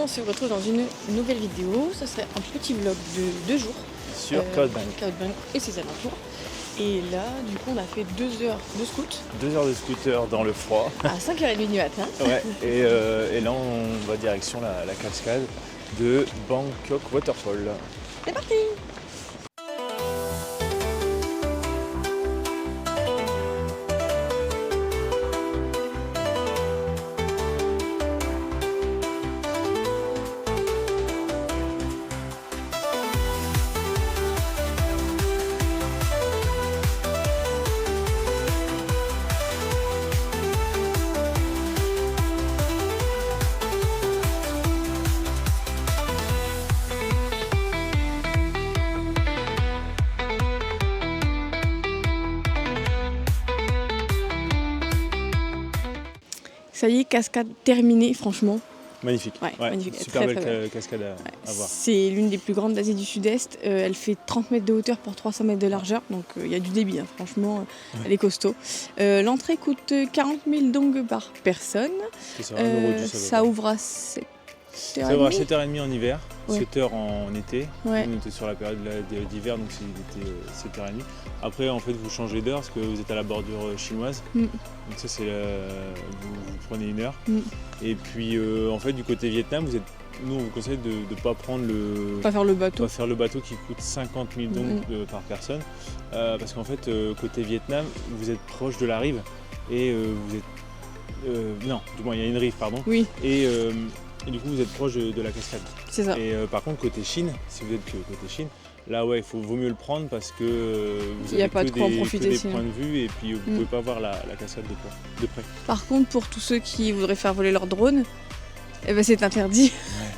on se retrouve dans une nouvelle vidéo. Ce serait un petit vlog de 2 jours sur Cloudbank et ses alentours. Et là, du coup, on a fait 2 heures de scoot. 2 heures de scooter dans le froid. À 5h30 du matin. Ouais, et là, on va direction la cascade de Bangkok Waterfall. C'est parti! Ça y est, cascade terminée, franchement. Magnifique. Ouais, magnifique. Super très, belle très belle. cascade à voir. C'est l'une des plus grandes d'Asie du Sud-Est. Elle fait 30 mètres de hauteur pour 300 mètres de largeur. Donc il y a du débit, hein. Franchement, elle est costaud. L'entrée coûte 40 000 dong par personne. C'est ça, 1 euro du ça ouvre à 7h30. Ça ouvre à 7h30 en hiver, Ouais. 7h en été. Ouais. On était sur la période d'hiver, donc il était 7h30. Après, en fait, vous changez d'heure parce que vous êtes à la bordure chinoise. Donc ça, c'est vous prenez 1 heure. Et puis, en fait, du côté Vietnam, nous, on vous conseille de ne pas prendre Pas faire le bateau. Pas faire le bateau qui coûte 50 000 dong par personne. Parce qu'en fait, côté Vietnam, vous êtes proche de la rive. Et vous êtes... non, du moins, il y a une rive, pardon. Oui. Et du coup, vous êtes proche de la cascade. C'est ça. Et par contre, côté Chine, si vous êtes que côté Chine, là, ouais, vaut mieux le prendre parce que vous Il y a avez pas de quoi en profiter, des sinon. points de vue et puis vous ne pouvez pas voir la cascade de près. Par contre, pour tous ceux qui voudraient faire voler leur drone, eh ben, c'est interdit.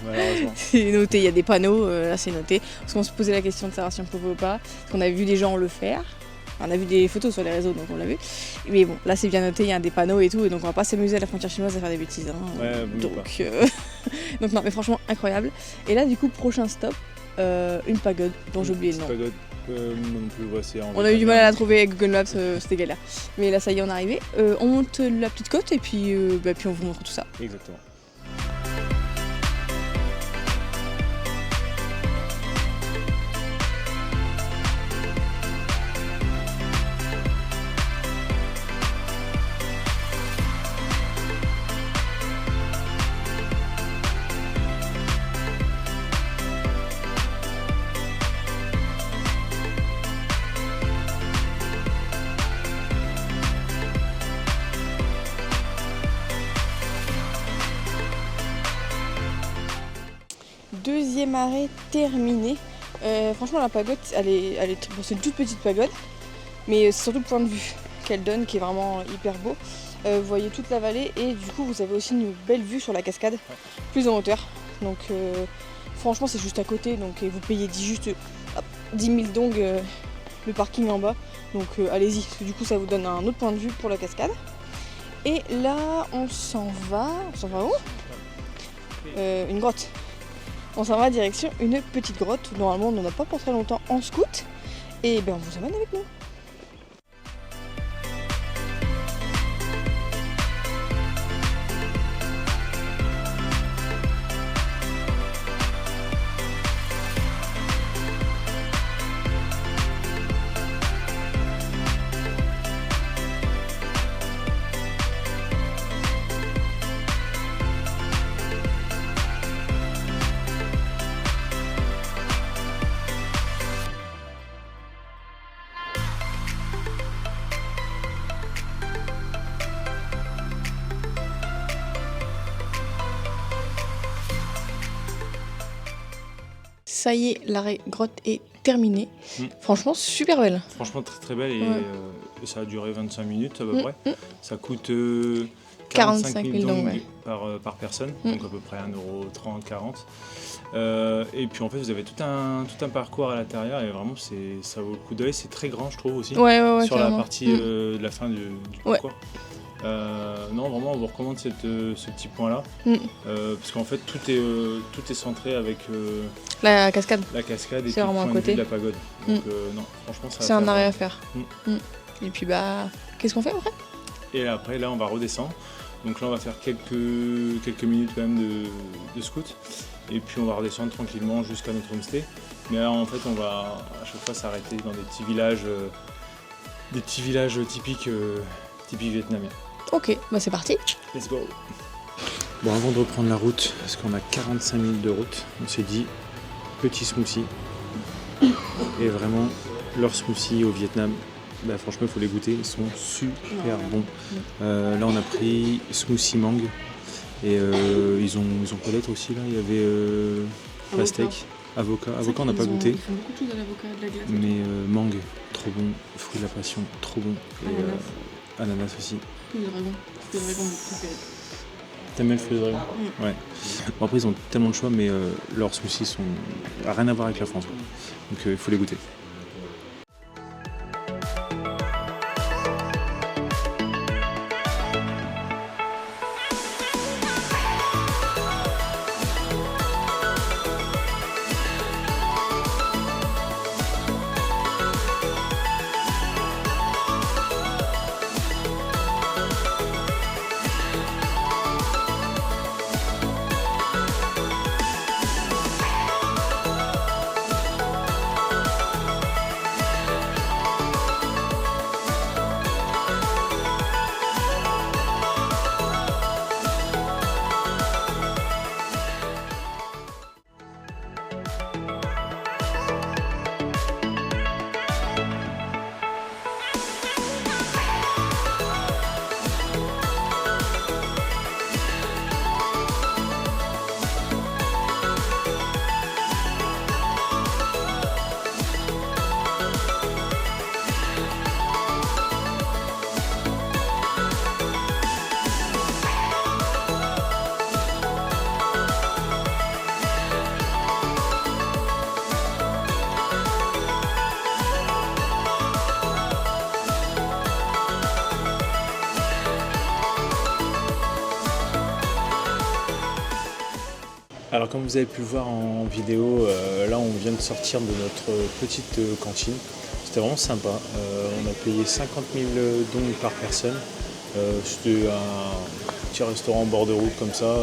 Ouais, malheureusement. C'est noté, il y a des panneaux, là c'est noté. Parce qu'on se posait la question de savoir si on pouvait ou pas. Parce qu'on a vu des gens le faire. On a vu des photos sur les réseaux, donc on l'a vu. Mais bon, là c'est bien noté, il y a des panneaux et tout. Et donc on va pas s'amuser à la frontière chinoise à faire des bêtises. Hein. Ouais, donc, donc non, mais franchement, incroyable. Et là, du coup, prochain stop, une pagode dont j'ai oublié le nom. Pagode, non plus, ouais, c'est en On a eu du mal à la trouver avec Google Maps, c'était galère. Mais là, ça y est, on est arrivé. On monte la petite côte et puis, puis on vous montre tout ça. Exactement. Deuxième arrêt terminé. Franchement, la pagode, bon, c'est une toute petite pagode, mais c'est surtout le point de vue qu'elle donne qui est vraiment hyper beau. Vous voyez toute la vallée et du coup, vous avez aussi une belle vue sur la cascade, plus en hauteur. Donc, franchement, c'est juste à côté. Donc, vous payez juste 10 000 dong le parking en bas. Donc, allez-y, parce que du coup, ça vous donne un autre point de vue pour la cascade. Et là, on s'en va. On s'en va où? Une grotte. On s'en va direction une petite grotte. Normalement, on n'en a pas pour très longtemps en scout. Et ben, on vous emmène avec nous. Ça y est, l'arrêt grotte est terminé. Franchement, super belle. Franchement, très très belle et ça a duré 25 minutes à peu près. Ça coûte 45 000 dong dong par personne, donc à peu près 1,30 €, 40 €. Et puis en fait, vous avez tout un parcours à l'intérieur et vraiment, ça vaut le coup d'œil. C'est très grand, je trouve aussi, Ouais, sur carrément. la partie de la fin du parcours. Non, vraiment, on vous recommande ce petit point-là, parce qu'en fait, tout est centré avec La cascade. la cascade et C'est puis le vraiment à point de côté. vue de la pagode. Donc non, franchement, ça va C'est un faire, arrêt à faire. Mm. Et puis bah, qu'est-ce qu'on fait après? Et après, là, on va redescendre. Donc là on va faire quelques minutes quand même de scout. Et puis on va redescendre tranquillement jusqu'à notre homestay. Mais là en fait on va à chaque fois s'arrêter dans des petits villages typiques vietnamiens. Ok, bah c'est parti. Let's go. Bon, avant de reprendre la route, parce qu'on a 45 minutes de route, on s'est dit petit smoothie. Et vraiment, leurs smoothies au Vietnam, bah, franchement il faut les goûter, ils sont super bons. Là on a pris smoothie mangue. Et ils ont quoi d'autre aussi là. Il y avait pastèque, avocat on n'a pas goûté. Ils font beaucoup de choses à l'avocat, de la glace. Mais mangue, trop bon. Fruit de la passion, trop bon. Et ananas aussi. Fruit de dragon, mon préféré. T'aimes bien le fruit de dragon? Ouais. Bon, après ils ont tellement de choix, mais leurs smoothies sont rien à voir avec la France, quoi. Donc il faut les goûter. Alors comme vous avez pu le voir en vidéo, là on vient de sortir de notre petite cantine. C'était vraiment sympa. On a payé 50 000 dong par personne. C'était un petit restaurant en bord de route comme ça,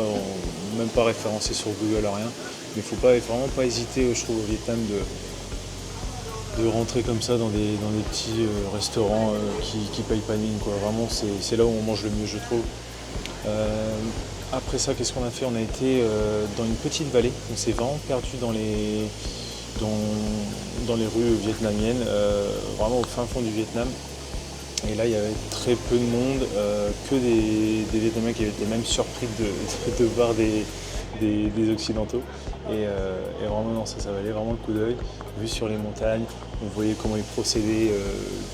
même pas référencé sur Google, rien. Mais il ne faut vraiment pas hésiter, je trouve, au Vietnam de rentrer comme ça dans des petits restaurants qui payent pas de mine, quoi. Vraiment c'est là où on mange le mieux, je trouve. Après ça, qu'est-ce qu'on a fait? On a été dans une petite vallée. On s'est vraiment perdu dans les rues vietnamiennes, vraiment au fin fond du Vietnam. Et là, il y avait très peu de monde, que des Vietnamiens qui étaient même surpris de voir des Occidentaux. Et vraiment, non, ça valait vraiment le coup d'œil. Vu sur les montagnes, on voyait comment ils procédaient.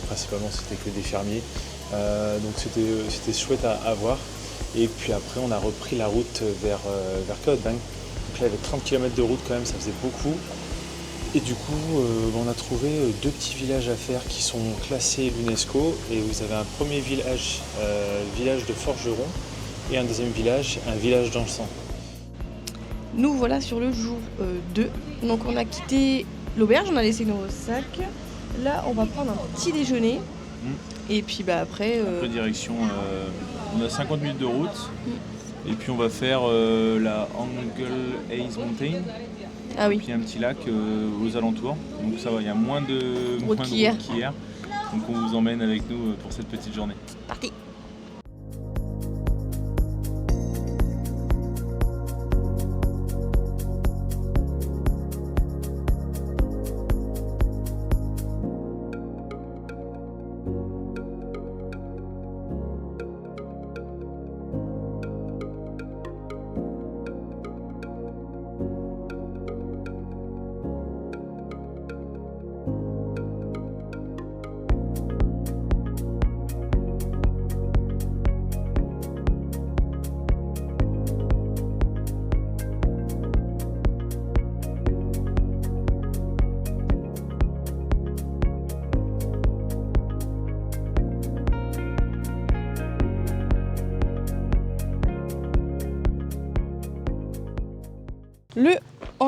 Principalement, c'était que des fermiers. Donc c'était chouette à voir. Et puis après, on a repris la route vers Cao Bang. Donc là, il y avait 30 km de route quand même, ça faisait beaucoup. Et du coup, on a trouvé 2 petits villages à faire qui sont classés l'UNESCO. Et vous avez un premier village, village de forgerons, et un deuxième village, un village d'encens. Nous voilà sur le jour 2. Donc on a quitté l'auberge, on a laissé nos sacs. Là, on va prendre un petit déjeuner. Et puis après... Après direction, on a 50 minutes de route. Et puis on va faire la Angle Hayes Mountain. Ah oui. Et puis un petit lac aux alentours. Donc ça va, il y a moins de route qu'hier. Donc on vous emmène avec nous pour cette petite journée. Parti.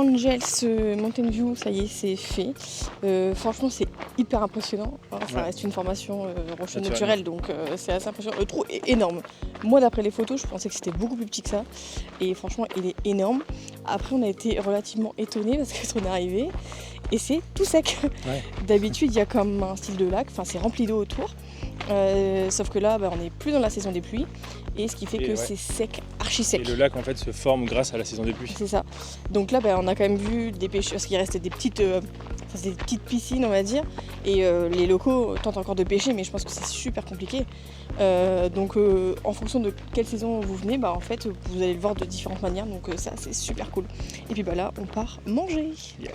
Angels Mountain View, ça y est, c'est fait. Franchement, c'est hyper impressionnant. Alors, ça reste une formation rocheuse naturelle, donc c'est assez impressionnant. Le trou est énorme. Moi, d'après les photos, je pensais que c'était beaucoup plus petit que ça. Et franchement, il est énorme. Après, on a été relativement étonnés parce qu'on est arrivé et c'est tout sec. Ouais. D'habitude, il y a comme un style de lac, enfin, c'est rempli d'eau autour. Sauf que là, on n'est plus dans la saison des pluies. Et ce qui fait que c'est sec, archi sec. Et le lac en fait se forme grâce à la saison des pluies. C'est ça. Donc là on a quand même vu des pêcheurs, parce qu'il restait des petites piscines on va dire. Et les locaux tentent encore de pêcher, mais je pense que c'est super compliqué. Donc en fonction de quelle saison vous venez, en fait vous allez le voir de différentes manières. Donc ça c'est super cool. Et puis là on part manger. Yeah.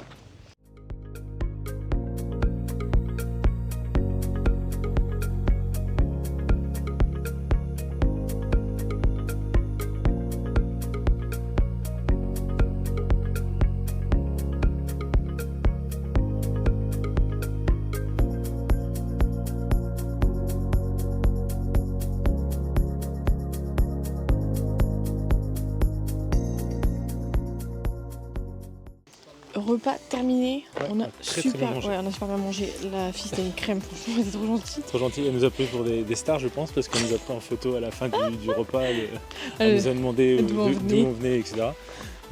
Repas terminé, on a super bien mangé. La fille c'était une crème, franchement elle était trop gentille. Trop gentille, elle nous a pris pour des stars je pense, parce qu'elle nous a pris en photo à la fin du repas, elle nous a demandé d'où on venait, etc.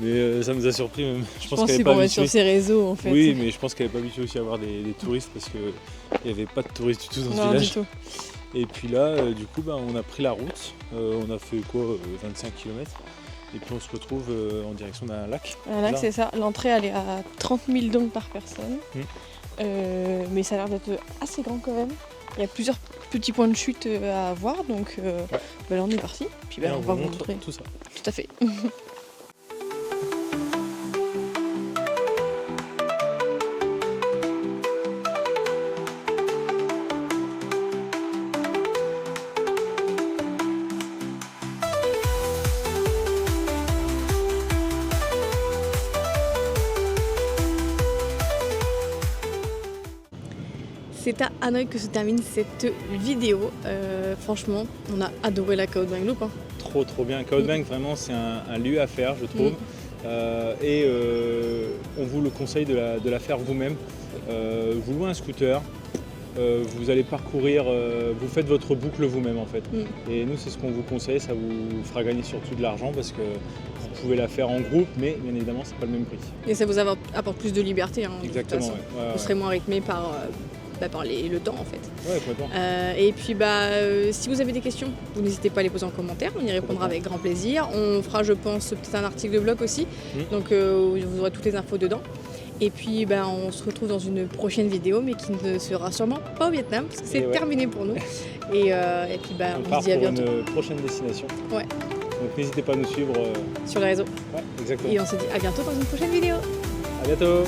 Mais ça nous a surpris même. Je pense qu'elle n'est pas habituée sur ses réseaux en fait. Oui, mais je pense qu'elle n'est pas habituée aussi à avoir des touristes, parce qu'il n'y avait pas de touristes du tout dans ce village. Du tout. Et puis là, du coup, on a pris la route, on a fait 25 km. Et puis on se retrouve en direction d'un lac. Un lac, c'est ça. L'entrée, elle est à 30 000 dong par personne. Mais ça a l'air d'être assez grand quand même. Il y a plusieurs petits points de chute à voir. Donc là, on est parti. Puis on va vous montrer tout ça. Tout à fait. C'est à Hanoï que se termine cette vidéo. Franchement, on a adoré la Khao Bang Loop. Trop bien. Khao Bang, vraiment, c'est un lieu à faire, je trouve. On vous le conseille de la faire vous-même. Vous louez un scooter, vous allez parcourir, vous faiête votre boucle vous-même en fait. Et nous, c'est ce qu'on vous conseille, ça vous fera gagner surtout de l'argent parce que vous pouvez la faire en groupe, mais bien évidemment, c'est pas le même prix. Et ça vous apporte plus de liberté. Exactement. Vous serez moins rythmé par le temps en fait. Ouais, complètement. Et puis si vous avez des questions, vous n'hésitez pas à les poser en commentaire, on y répondra avec grand plaisir. On fera, je pense, peut-être un article de blog aussi, donc vous aurez toutes les infos dedans. Et puis on se retrouve dans une prochaine vidéo, mais qui ne sera sûrement pas au Vietnam, parce que c'est terminé pour nous. Et puis on se dit à bientôt. Pour une prochaine destination. Ouais. Donc n'hésitez pas à nous suivre sur les réseaux. Ouais, exactement. Et on se dit à bientôt dans une prochaine vidéo. À bientôt.